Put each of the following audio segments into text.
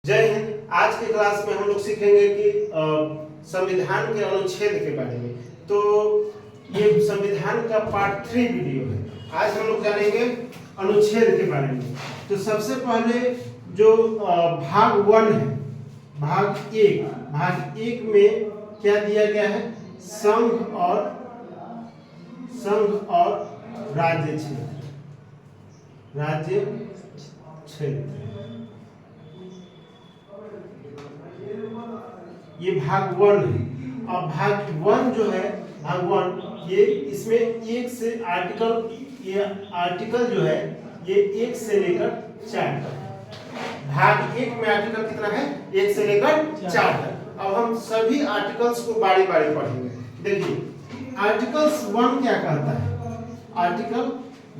जय हिंद। आज के क्लास में हम लोग सीखेंगे कि संविधान के अनुच्छेद के बारे में। तो ये संविधान का पार्ट 3 वीडियो है। आज हम लोग जानेंगे अनुच्छेद के बारे में। तो सबसे पहले जो भाग 1 है, भाग एक में क्या दिया गया है? संघ और राज्य क्षेत्र। ये भाग 1 है। अब भाग 1 जो है, भाग 1 ये इसमें एक से आर्टिकल जो है ये 1 से लेकर 4 तक। भाग 1 में आर्टिकल कितना है? 1 से लेकर 4 तक। अब हम सभी आर्टिकल्स को बारी बारी पढ़ेंगे। देखिए आर्टिकल्स 1 क्या कहता है? आर्टिकल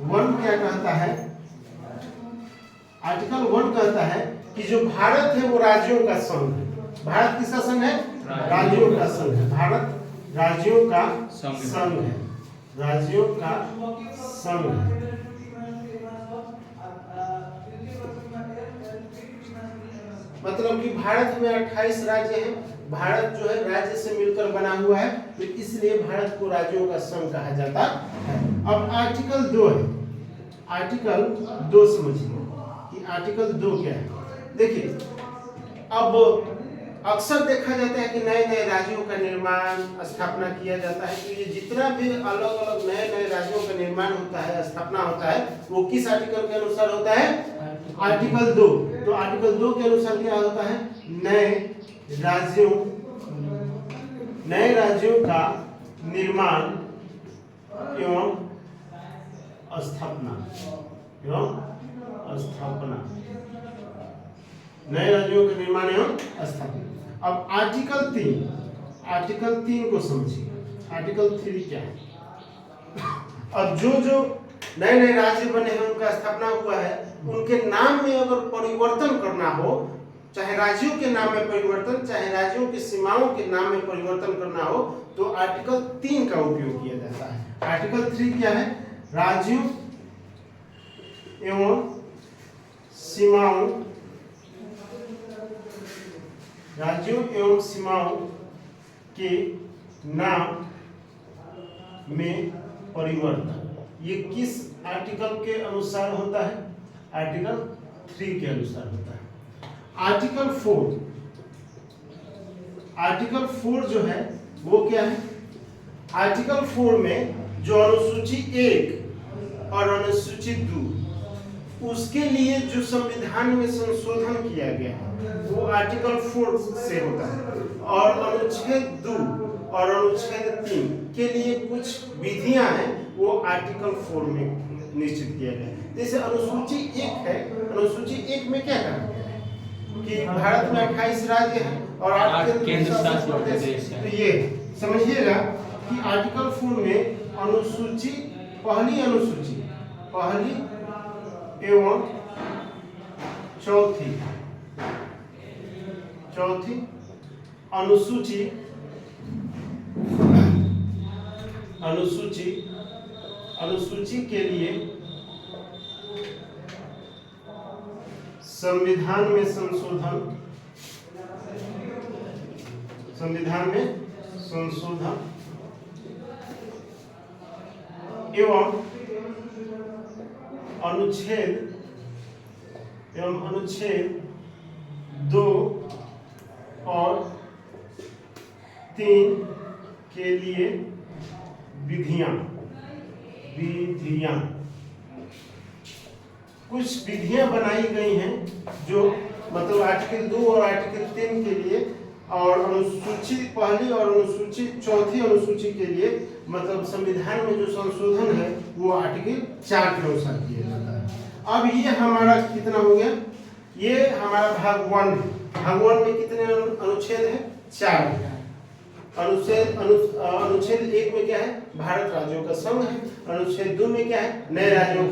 1 क्या कहता है? आर्टिकल 1 कहता है कि जो भारत है वो राज्यों का संघ है। भारत किसका संघ है? राज्यों का संघ है। भारत राज्यों का संघ है। राज्यों का संघ है। मतलब कि भारत में 28 राज्य हैं। भारत जो है राज्य से मिलकर बना हुआ है, तो इसलिए भारत को राज्यों का संघ कहा जाता है। अब आर्टिकल 2 है। आर्टिकल 2 समझिए कि आर्टिकल 2 क्या है। देखिए अब अक्सर देखा जाता है कि नए नए राज्यों का निर्माण स्थापना किया जाता है। तो ये जितना भी अलग अलग नए नए राज्यों का निर्माण होता है, स्थापना होता है, वो किस आर्टिकल के अनुसार होता है? आर्टिकल 2। तो आर्टिकल 2 के अनुसार क्या होता है? नए राज्यों का निर्माण एवं स्थापना नए राज्यों के निर्माण एवं स्थापना। अब आर्टिकल 3 को समझिए। आर्टिकल 3 क्या है? अब जो नए नए राज्य बने हैं, उनका स्थापना हुआ है, उनके नाम में अगर परिवर्तन करना हो, चाहे राज्यों के नाम में परिवर्तन, चाहे राज्यों की सीमाओं के नाम में परिवर्तन करना हो, तो आर्टिकल 3 का उपयोग किया जाता है। आर्टिकल 3 क्या है? राज्यों एवं सीमाओं के नाम में परिवर्तन। ये किस आर्टिकल के अनुसार होता है? आर्टिकल 3 के अनुसार होता है। आर्टिकल 4 जो है वो क्या है? आर्टिकल 4 में जो अनुसूची 1 और अनुसूची 2, उसके लिए जो संविधान में संशोधन किया गया है वो आर्टिकल 4 से होता है। और अनुच्छेद 2 और अनुच्छेद 3 के लिए कुछ विधियां हैं, वो आर्टिकल 4 में निश्चित किया गया है। जैसे अनुसूची 1 है। अनुसूची 1 में क्या कहा गया है? कि भारत में 28 राज्य हैं और 8 केंद्र शासित प्रदेश हैं। तो ये समझिएगा कि आर्टिकल 4 में पहली एवं चौथी अनुसूची के लिए संविधान में संशोधन एवं अनुच्छेद 2 और 3 के लिए विधियां कुछ विधियां बनाई गई हैं, जो मतलब आर्टिकल 2 और आर्टिकल 3 के लिए, और अनुसूची पहली और चौथी अनुसूची के लिए, मतलब संविधान में जो संशोधन है वो आर्टिकल 4 के अनुसार किया जाता है। अब ये हमारा कितना हो गया? ये हमारा भाग 1 है। भाग 1 में कितने अनुच्छेद हैं? 4। अनुच्छेद 1 में क्या है? भारत राज्यों का संघ है। अनुच्छेद 2 में क्या है? नए राज्यों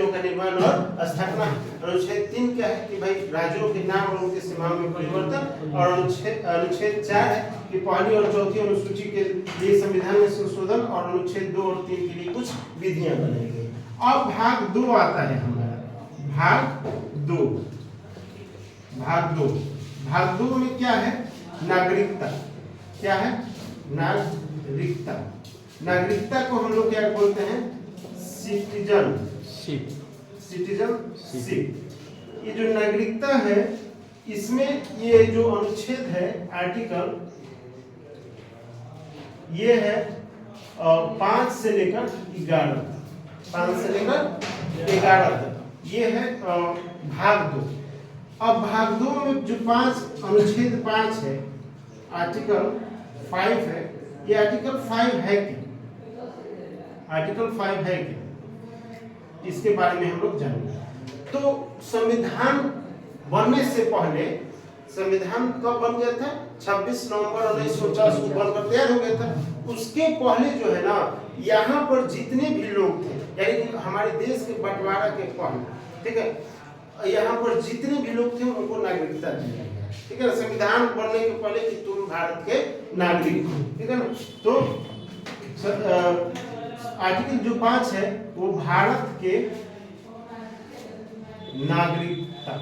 का निर्माण और स्थापना। अनुच्छेद 3 क्या है? कि भाई राज्यों के नाम और उनकी सीमाओं में परिवर्तन। और अनुच्छेद 4 है कि पहली और चौथी अनुसूची के लिए संविधान में संशोधन, और अनुच्छेद 2 और 3 के लिए कुछ विधियां बनाई गई। अब भाग 2 आता है हमारा। भाग 2 भाग दो में क्या है? नागरिकता। क्या है? नागरिकता। नागरिकता को हम लोग क्या बोलते हैं? सिटीजनशिप। सिटीजनशिप। ये जो नागरिकता है, इसमें ये जो अनुच्छेद है आर्टिकल, ये है 5 से लेकर 11 तक। 5 से लेकर 11 तक ये है भाग 2। अब भाग 2 में जो 5 अनुच्छेद 5 है, आर्टिकल 5 है, ये आर्टिकल 5 है क्या? आर्टिकल 5 है क्या? इसके बारे में हम लोग जानेंगे। तो संविधान बनने से पहले, संविधान कब बन गया था? 26 नवंबर 1949 को बनकर तैयार हो गया था। उसके पहले जो है ना, यहाँ पर जितने भी लोग थे, यानी कि हमारे देश के बंटवारा के पहले, ठीक है, यहाँ पर जितने भी लोग थे उनको नागरिकता दी गई, ठीक है ना, संविधान बनने के पहले कि तुम भारत के नागरिक हो, ठीक है ना। तो आर्टिकल जो 5 है वो भारत के नागरिकता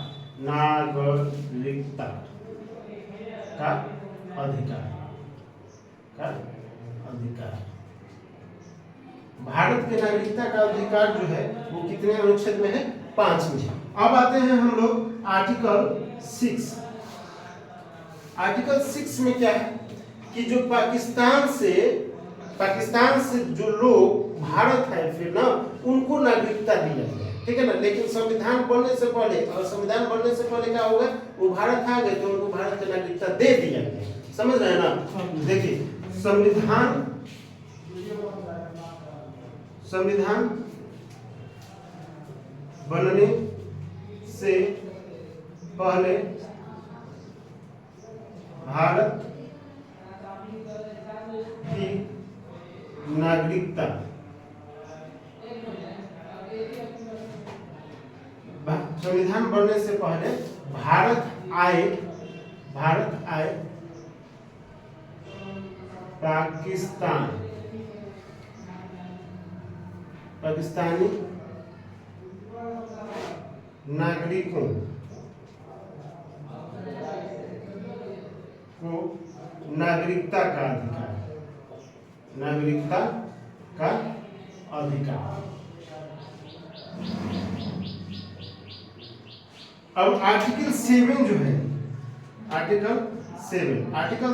का अधिकार, भारत के नागरिकता का अधिकार जो है वो कितने अनुच्छेद में है? 5 में। अब आते हैं हम लोग आर्टिकल 6। आर्टिकल 6 में क्या है कि जो पाकिस्तान से जो लोग भारत है फिर ना, उनको नागरिकता दी जाती है, ठीक है ना। लेकिन संविधान बनने से पहले, और संविधान बनने से पहले क्या होगा, वो भारत आ गए तो उनको भारत की नागरिकता दे दी जाती है। समझ रहे हैं ना? देखिए, संविधान बनने से पहले भारत की नागरिकता, संविधान बनने से पहले भारत आए पाकिस्तानी नागरिकों को नागरिकता का अधिकार। अब आर्टिकल 7 जो है, आर्टिकल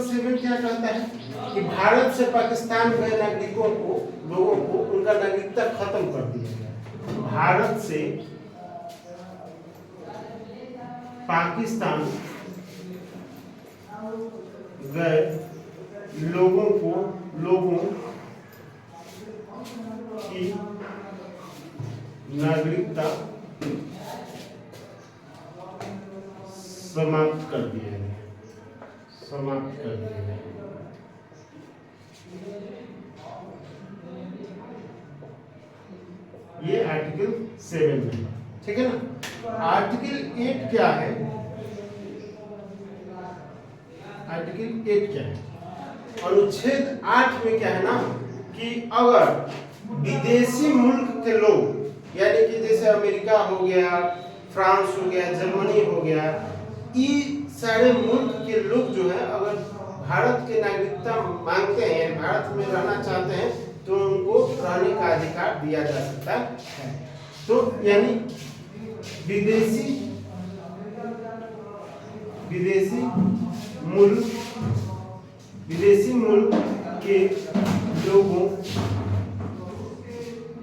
7 क्या कहता है कि भारत से पाकिस्तान गए नागरिकों को, लोगों को उनका नागरिकता खत्म कर दिया गया। भारत से पाकिस्तान गए लोगों की नागरिकता समाप्त कर दिए गए। ये आर्टिकल 7 में, ठीक है ना। आर्टिकल 8 क्या है? आर्टिकल 8 क्या है? अनुच्छेद 8 में क्या है ना कि अगर विदेशी मुल्क के लोग, यानी कि जैसे अमेरिका हो गया, फ्रांस हो गया, जर्मनी हो गया, ये सारे मुल्क के लोग जो है अगर भारत की नागरिकता मांगते हैं, भारत में रहना चाहते हैं, तो उनको रहने का अधिकार दिया जा सकता है। तो यानी विदेशी मुल्क के लोगों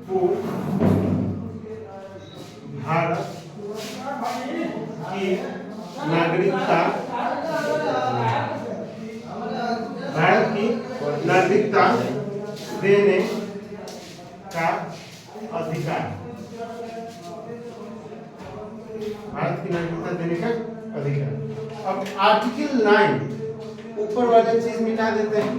को भारत की नागरिकता देने का अधिकार, भारत की नागरिकता देने का अधिकार। अब आर्टिकल 9 ऊपर वाले चीज मिटा देते हैं।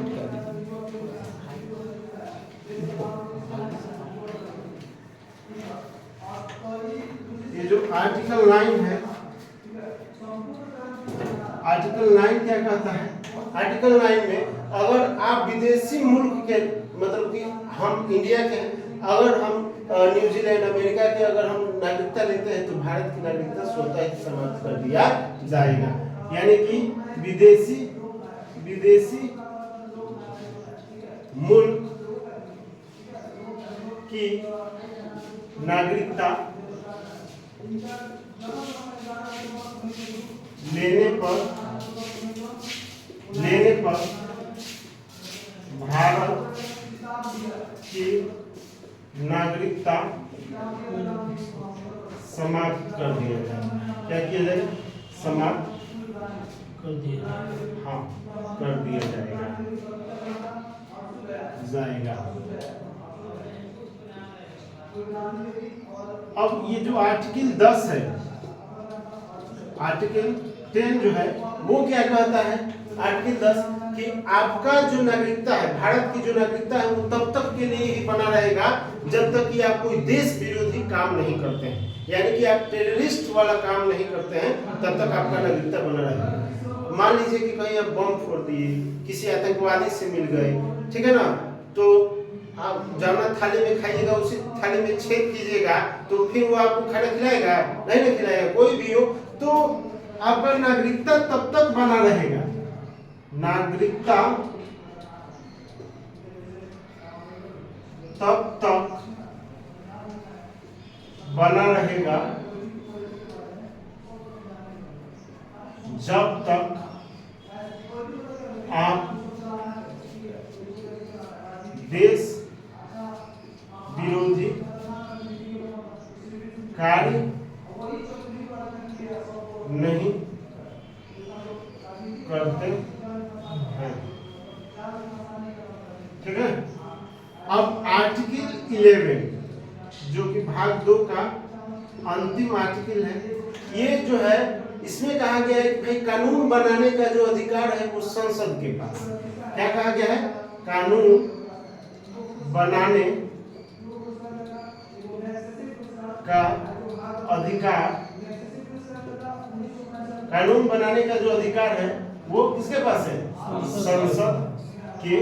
ये जो आर्टिकल 9 है, आर्टिकल 9 क्या कहता है? आर्टिकल 9 में अगर आप विदेशी मुल्क के, मतलब कि हम इंडिया के, अगर हम न्यूजीलैंड, अमेरिका के अगर हम नागरिकता लेते हैं तो भारत की नागरिकता स्वतः ही समाप्त कर दिया जाएगा। यानी कि विदेशी मुल्क की नागरिकता लेने पर भारत की नागरिकता समाप्त कर दिया जाए। क्या किया जाए? समाप्त कर दिया। हाँ, कर दिया जाएगा। अब ये जो आर्टिकल 10 है, आर्टिकल 10 जो है वो क्या कहता है? आर्टिकल 10 कि आपका जो नागरिकता है, भारत की जो नागरिकता है, वो तब तक के लिए ही बना रहेगा जब तक कि आप कोई देश विरोधी काम नहीं करते हैं। यानी कि आप टेररिस्ट वाला काम नहीं करते हैं, तब तक आपका नागरिकता बना रहेगा। मान लीजिए कि कहीं आप बम फोड़ दिए, किसी आतंकवादी से मिल गए, ठीक है ना, तो आप जाना थाली में खाइएगा, उसी थाली में छेद कीजिएगा, तो फिर वो आपको खाना खिलाएगा? नहीं ना खिलाएगा। कोई भी हो, तो आपका नागरिकता तब तक बना रहेगा, नागरिकता तब तक बना रहेगा जब तक आप देश विरोधी कार्य नहीं करते हैं। ठीक है। अब आर्टिकल 11 जो कि भाग 2 का अंतिम आर्टिकल है, ये जो है इसमें कहा गया है कि भाई कानून बनाने का जो अधिकार है वो संसद के पास। क्या कहा गया है? कानून बनाने का अधिकार, कानून बनाने का जो अधिकार है वो किसके पास है? संसद के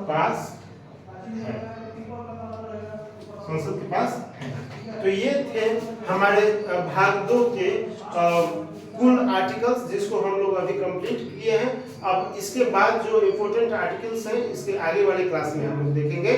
पास है, संसद के पास है। तो ये थे हमारे भाग 2 के कुल आर्टिकल्स जिसको हम लोग अभी कंप्लीट किए हैं। अब इसके बाद जो इम्पोर्टेंट आर्टिकल्स हैं इसके आगे वाले क्लास में हम लोग देखेंगे।